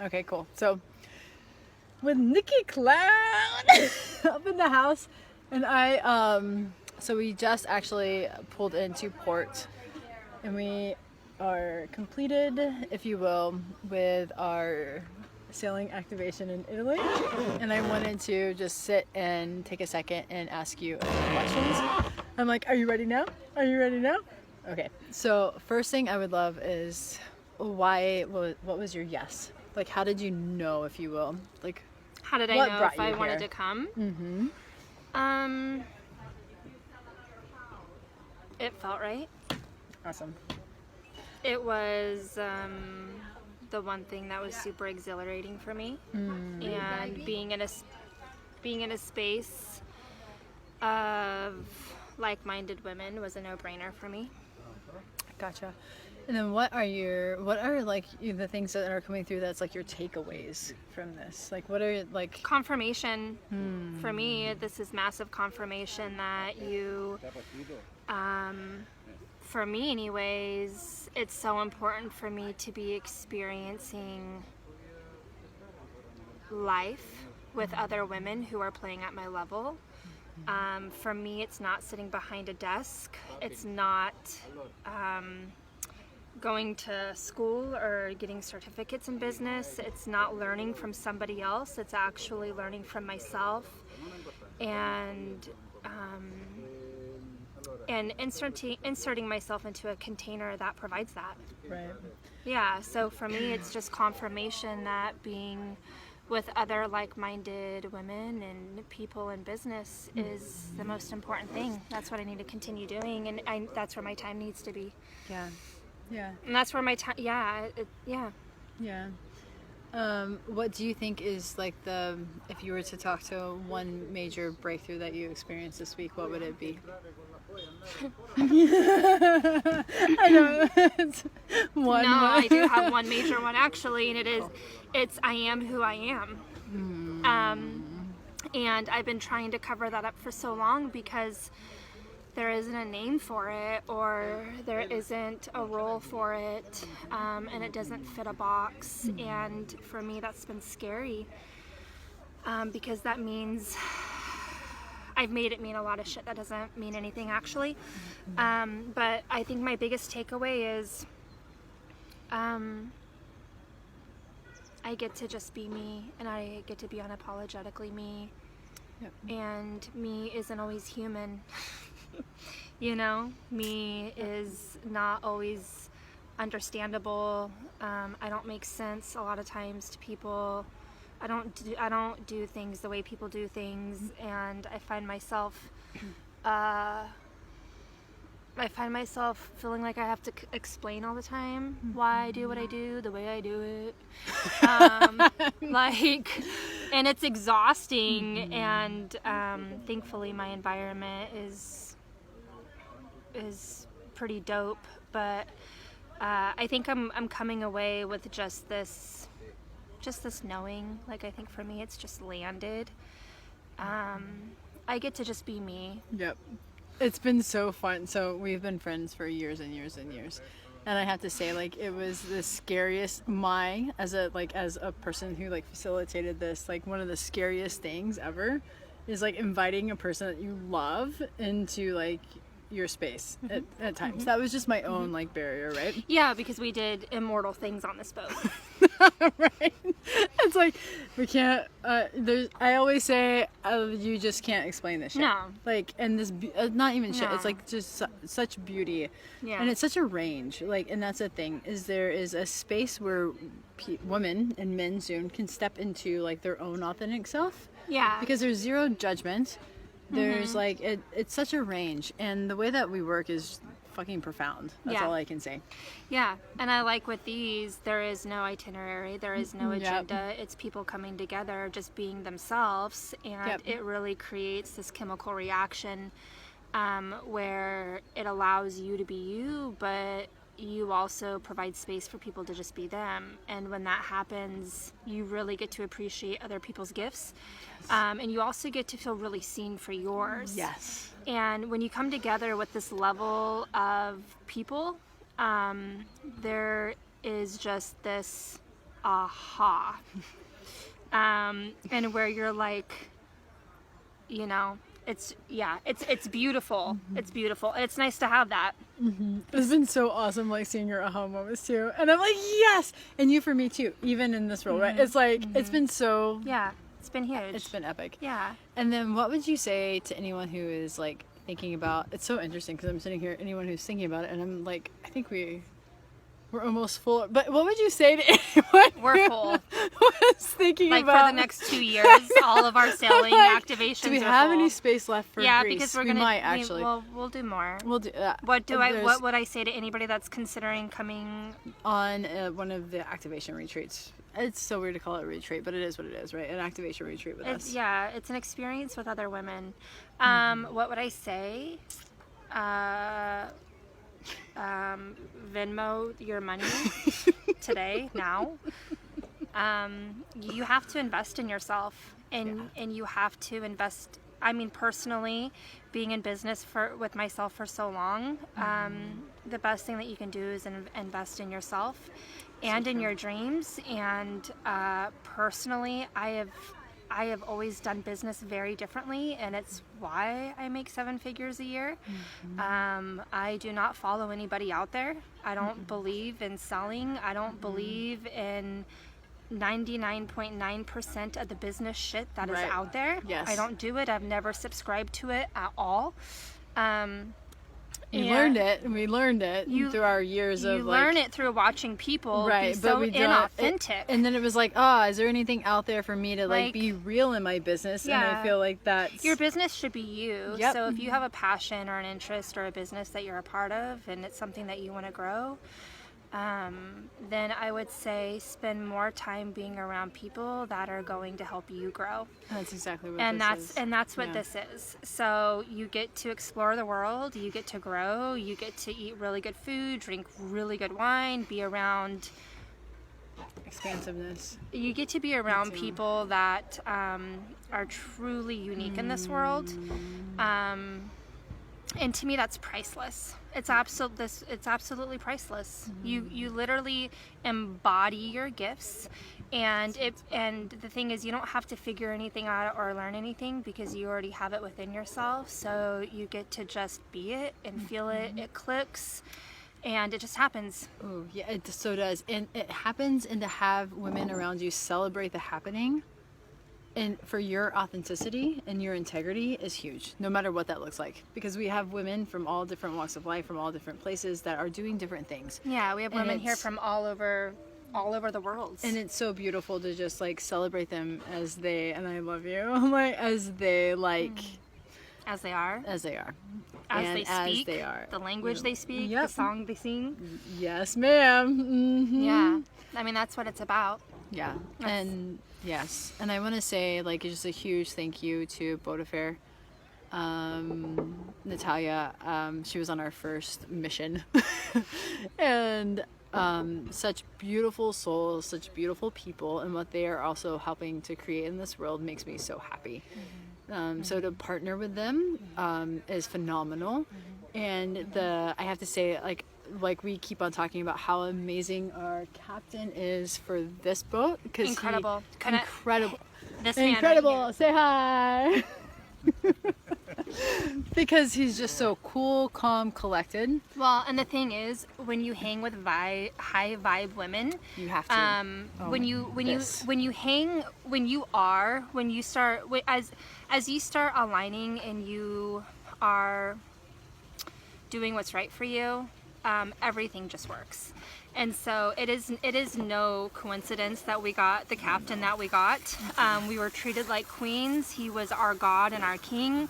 Okay, cool. So, with Nikki Clown up in the house, and so we just actually pulled into port, and we are completed, if you will, with our sailing activation in Italy. And I wanted to just sit and take a second and ask you a few questions. I'm like, are you ready now? Are you ready now? Okay. So first thing I would love is what was your yes? Like, how did you know, if you will? Like, how did I know if I wanted to come? Mm-hmm. It felt right. Awesome. It was the one thing that was super exhilarating for me, and being in a space of like-minded women was a no-brainer for me. Gotcha. And then what are like the things that are coming through that's like your takeaways from this? Like, what are like confirmation? For me, this is massive confirmation that you, for me anyways, it's so important for me to be experiencing life with other women who are playing at my level. For me, it's not sitting behind a desk. It's not going to school or getting certificates in business. It's not learning from somebody else. It's actually learning from myself and inserting myself into a container that provides that. Right. Yeah, so for me, it's just confirmation that being with other like-minded women and people in business is the most important thing. That's what I need to continue doing, and that's where my time needs to be. Yeah. Yeah. And that's where my time, yeah. What do you think is like if you were to talk to one major breakthrough that you experienced this week, what would it be? I know. It's one. No, I do have one major one actually, and it's I am who I am. And I've been trying to cover that up for so long because there isn't a name for it, or there isn't a role for it, and it doesn't fit a box. And for me, that's been scary, because that means I've made it mean a lot of shit that doesn't mean anything actually. But I think my biggest takeaway is I get to just be me, and I get to be unapologetically me. Yep. And me isn't always human. You know, me is not always understandable. I don't make sense a lot of times to people. I don't do things the way people do things, and I find myself feeling like I have to explain all the time why I do what I do, the way I do it. And it's exhausting, and thankfully my environment is pretty dope, but I think I'm coming away with just this knowing. Like, I think for me it's just landed. I get to just be me. Yep. It's been so fun. So we've been friends for years and years and years. And I have to say, like, it was the scariest, as a person who like facilitated this, like one of the scariest things ever is like inviting a person that you love into like your space at times. That was just my own like barrier, right? Yeah, because we did immortal things on this boat. Right. It's like we can't. I always say you just can't explain this shit. No. Like, and this not even shit. No. It's like just such beauty. Yeah. And it's such a range. Like, and that's the thing is there is a space where women and men soon can step into like their own authentic self. Yeah. Because there's zero judgment. There's like it's such a range, and the way that we work is fucking profound. That's all I can say. Yeah, and I like with these, there is no itinerary, there is no agenda. Yep. It's people coming together, just being themselves, and it really creates this chemical reaction where it allows you to be you, but you also provide space for people to just be them. And when that happens, you really get to appreciate other people's gifts. And you also get to feel really seen for yours. Yes. And when you come together with this level of people, there is just this aha. And where you're like, you know, it's beautiful. It's beautiful. And it's nice to have that. It's been so awesome, like, seeing your aha moments too. And I'm like, yes! And you for me too, even in this role, right? It's like, it's been so... Yeah, it's been huge. It's been epic. Yeah. And then what would you say to anyone who is, like, thinking about... It's so interesting because I'm sitting here, anyone who's thinking about it, and I'm like, I think we're almost full. But what would you say to anyone We're full. who is thinking like about... for the next 2 years, all of our sailing activations Do we are have full. any space left for Yeah, Greece? because we might actually. We'll do more. We'll do that. What would I say to anybody that's considering coming on one of the activation retreats? It's so weird to call it a retreat, but it is what it is, right? An activation retreat with us. Yeah, it's an experience with other women. What would I say? Venmo your money today, now. You have to invest in yourself, and you have to invest. I mean, personally, being in business with myself for so long, the best thing that you can do is invest in yourself and in your dreams. And personally, I have always done business very differently, and it's why I make 7 figures a year. I do not follow anybody out there. I don't believe in selling. I don't believe in 99.9% of the business shit that is out there. Yes. I don't do it. I've never subscribed to it at all. We learned it through our years of, you learn it through watching people be so inauthentic. And then it was like, is there anything out there for me to like be real in my business? And I feel like that's... Your business should be you. So if you have a passion or an interest or a business that you're a part of and it's something that you want to grow, then I would say spend more time being around people that are going to help you grow. That's exactly what this is. And that's what this is. So you get to explore the world, you get to grow, you get to eat really good food, drink really good wine, be around... expansiveness. You get to be around people that are truly unique in this world. And to me, that's priceless. It's absolutely priceless. You literally embody your gifts, and the thing is, you don't have to figure anything out or learn anything because you already have it within yourself. So you get to just be it and feel it. It clicks, and it just happens. Oh yeah, it so does, and it happens. And to have women around you celebrate the happening. And for your authenticity and your integrity is huge, no matter what that looks like. Because we have women from all different walks of life, from all different places that are doing different things. Yeah, we have women here from all over the world. And it's so beautiful to just like celebrate them as they, and I love you, I'm like, as they like. As they are. As they are. As and they speak. As they are. The language they speak, the song they sing. Yes, ma'am. Yeah. I mean, that's what it's about. Yeah. And yes. And I want to say, like, just a huge thank you to Boat Affair. Natalia, she was on our first mission. And such beautiful souls, such beautiful people, and what they are also helping to create in this world makes me so happy. So to partner with them is phenomenal. And I have to say, like we keep on talking about how amazing our captain is for this boat. Incredible. Incredible. This man Incredible. right Say hi. Because he's just so cool, calm, collected. Well, and the thing is, when you hang with high vibe women, you have to. As you start aligning and you are doing what's right for you, everything just works. And so it is no coincidence that we got the captain that we got. We were treated like queens. He was our God and our king.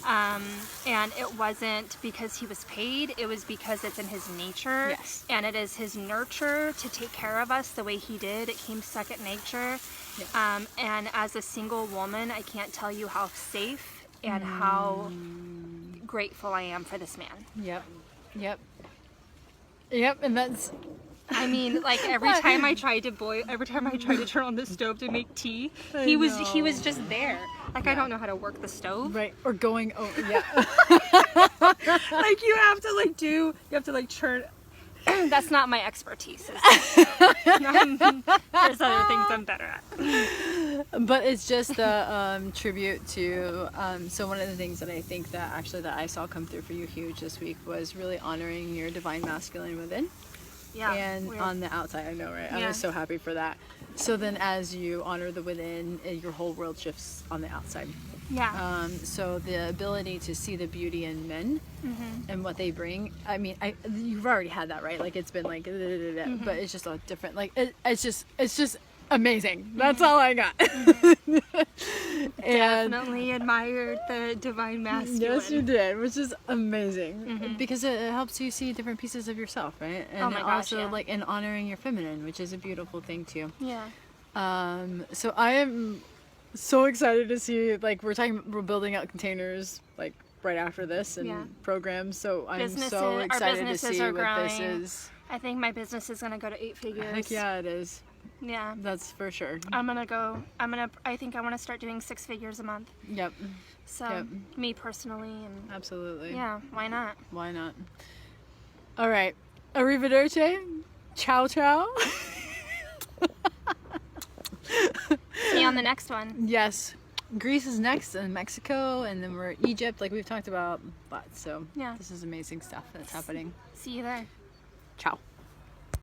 And it wasn't because he was paid. It was because it's in his nature. Yes. And it is his nurture to take care of us the way he did. It came second nature. Yes. And as a single woman, I can't tell you how safe and how grateful I am for this man. Yep. And that's... I mean, like every time I tried to turn on the stove to make tea, he was just there. Like I don't know how to work the stove. Right. Or going. Oh yeah. Like you have to turn. That's not my expertise. There's other things I'm better at. But it's just a tribute to, so one of the things that I think that actually that I saw come through for you huge this week was really honoring your divine masculine within. Yeah. And weird. on the outside, I know, right? Yeah. I was so happy for that. So then as you honor the within, your whole world shifts on the outside. Yeah. So the ability to see the beauty in men Mm-hmm. and what they bring. I mean, you've already had that, right? Like it's been like, Mm-hmm. but it's just a different. Like it's just amazing. That's all I got. And Definitely admired the divine masculine. yes, you did, which is amazing Mm-hmm. because it helps you see different pieces of yourself, right? And Oh my gosh, also yeah. like in honoring your feminine, which is a beautiful thing too. Yeah. So I am so excited to see, like we're building out containers like right after this and Yeah. programs. So I'm Our so excited to businesses see are what this growing. is. I think my business is gonna go to 8 figures. Heck yeah, it is. Yeah. That's for sure. I think I want to start doing 6 figures a month. Yep. So Yep. me personally, and Absolutely. yeah, why not? Why not? All right. Arrivederci. Ciao, ciao. See you on the next one. Yes. Greece is next, and Mexico, and then we're Egypt, like we've talked about. But so Yeah. this is amazing stuff that's happening. See you there. Ciao.